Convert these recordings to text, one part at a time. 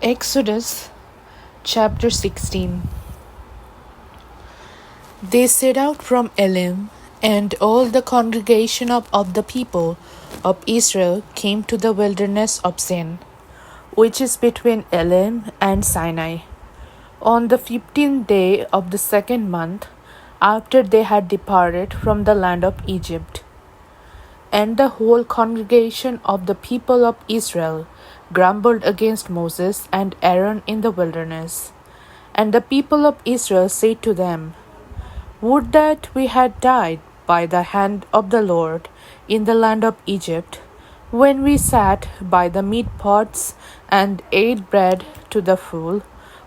Exodus chapter 16. They set out from Elim, and all the congregation of the people of Israel came to the wilderness of Sin, which is between Elim and Sinai, on the 15th day of the second month, after they had departed from the land of Egypt. And the whole congregation of the people of Israel grumbled against Moses and Aaron in the wilderness. And the people of Israel said to them, Would that we had died by the hand of the Lord in the land of Egypt, when we sat by the meat pots and ate bread to the full,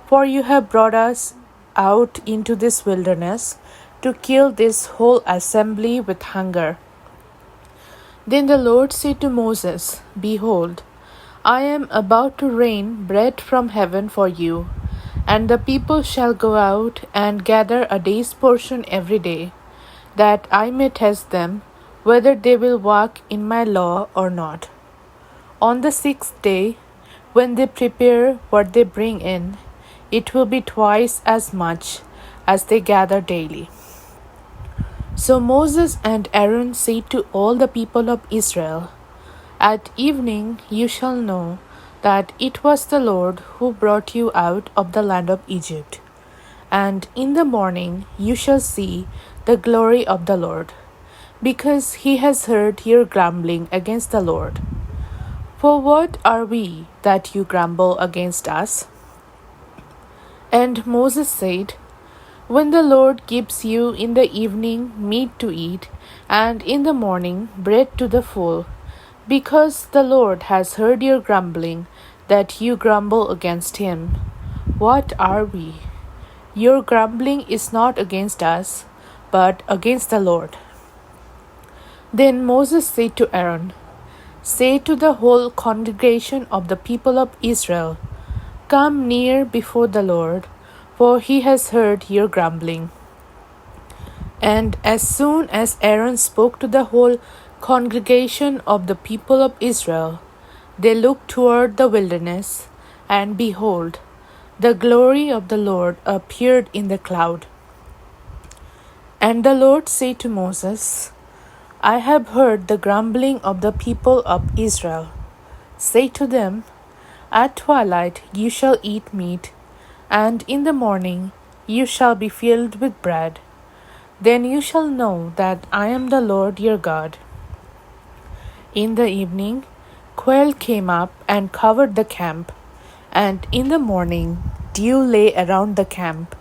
for you have brought us out into this wilderness to kill this whole assembly with hunger. Then the Lord said to Moses, Behold, I am about to rain bread from heaven for you, and the people shall go out and gather a day's portion every day, that I may test them whether they will walk in my law or not. On the 6th day, when they prepare what they bring in, it will be twice as much as they gather daily. So Moses and Aaron said to all the people of Israel, At evening you shall know that it was the Lord who brought you out of the land of Egypt. And in the morning you shall see the glory of the Lord, because he has heard your grumbling against the Lord. For what are we that you grumble against us? And Moses said, When the Lord gives you in the evening meat to eat, and in the morning bread to the full, because the Lord has heard your grumbling, that you grumble against him. What are we? Your grumbling is not against us, but against the Lord. Then Moses said to Aaron, Say to the whole congregation of the people of Israel, Come near before the Lord, for he has heard your grumbling. And as soon as Aaron spoke to the whole congregation of the people of Israel, they looked toward the wilderness, and behold, the glory of the Lord appeared in the cloud. And the Lord said to Moses, I have heard the grumbling of the people of Israel. Say to them, At twilight you shall eat meat, and in the morning you shall be filled with bread. Then you shall know that I am the Lord your God. In the evening, quail came up and covered the camp, and in the morning dew lay around the camp.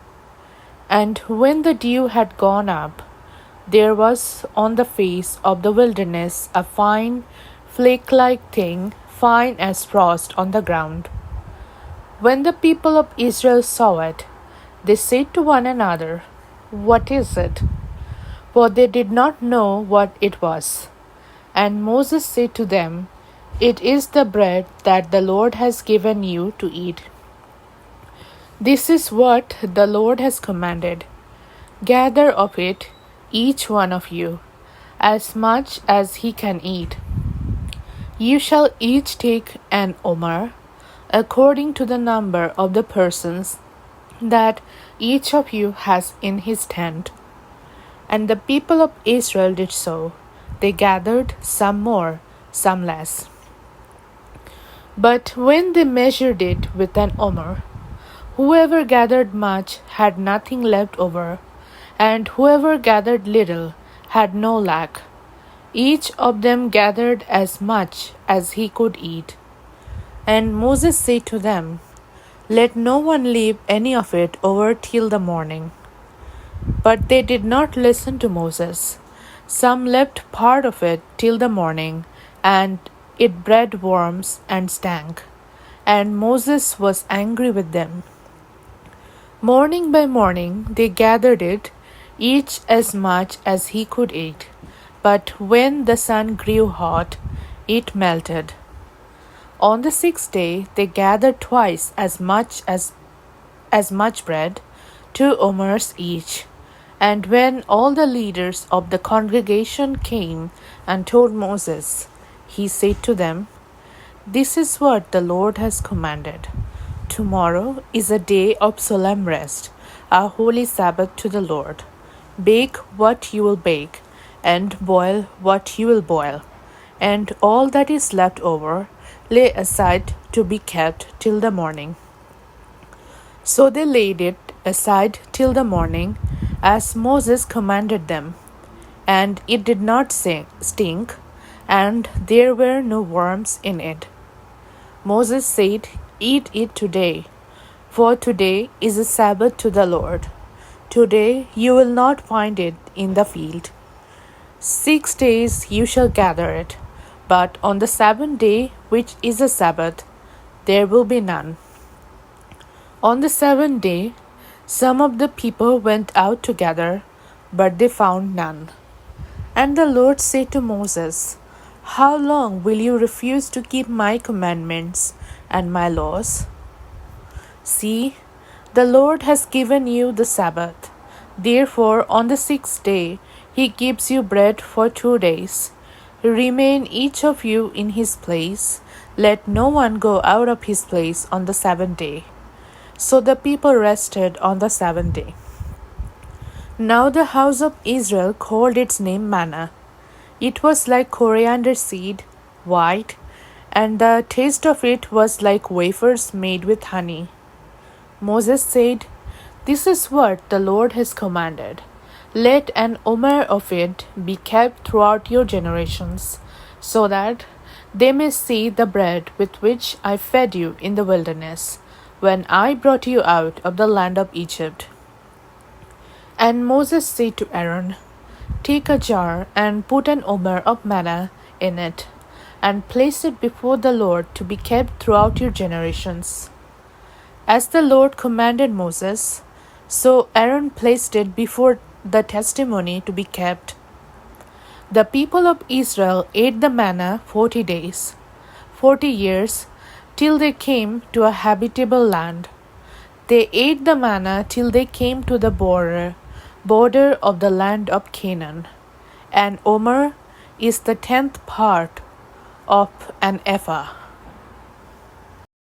And when the dew had gone up, there was on the face of the wilderness a fine, flake-like thing, fine as frost on the ground. When the people of Israel saw it, they said to one another, What is it? For they did not know what it was. And Moses said to them, It is the bread that the Lord has given you to eat. This is what the Lord has commanded. Gather of it, each one of you, as much as he can eat. You shall each take an omer, according to the number of the persons that each of you has in his tent. And the people of Israel did so. They gathered some more, some less. But when they measured it with an omer, whoever gathered much had nothing left over, and whoever gathered little had no lack. Each of them gathered as much as he could eat. And Moses said to them, Let no one leave any of it over till the morning. But they did not listen to Moses. Some left part of it till the morning, and it bred worms and stank. And Moses was angry with them. Morning by morning they gathered it, each as much as he could eat. But when the sun grew hot, it melted. On the 6th day they gathered twice as much bread, 2 omers each. And when all the leaders of the congregation came and told Moses, he said to them, This is what the Lord has commanded. tomorrow is a day of solemn rest, a holy Sabbath to the Lord. Bake what you will bake, and boil what you will boil, and all that is left over lay aside to be kept till the morning. So they laid it aside till the morning, as Moses commanded them. And it did not stink, and there were no worms in it. Moses said, Eat it today, for today is a Sabbath to the Lord. Today you will not find it in the field. 6 days you shall gather it, but on the seventh day, which is a Sabbath, there will be none. On the seventh day, some of the people went out together, but they found none. And the Lord said to Moses, How long will you refuse to keep my commandments and my laws? See, the Lord has given you the Sabbath. Therefore, on the sixth day, he gives you bread for 2 days. Remain each of you in his place. Let no one go out of his place on the seventh day. So the people rested on the seventh day. Now the house of Israel called its name manna. It was like coriander seed, white, and the taste of it was like wafers made with honey. Moses said, This is what the Lord has commanded. Let an omer of it be kept throughout your generations, so that they may see the bread with which I fed you in the wilderness, when I brought you out of the land of Egypt. And Moses said to Aaron, Take a jar and put an omer of manna in it, and place it before the Lord to be kept throughout your generations. As the Lord commanded Moses, so Aaron placed it before the testimony to be kept. The people of Israel ate the manna 40 days, 40 years, till they came to a habitable land. They ate the manna till they came to the border of the land of Canaan. An omer is the 10th part of an ephah.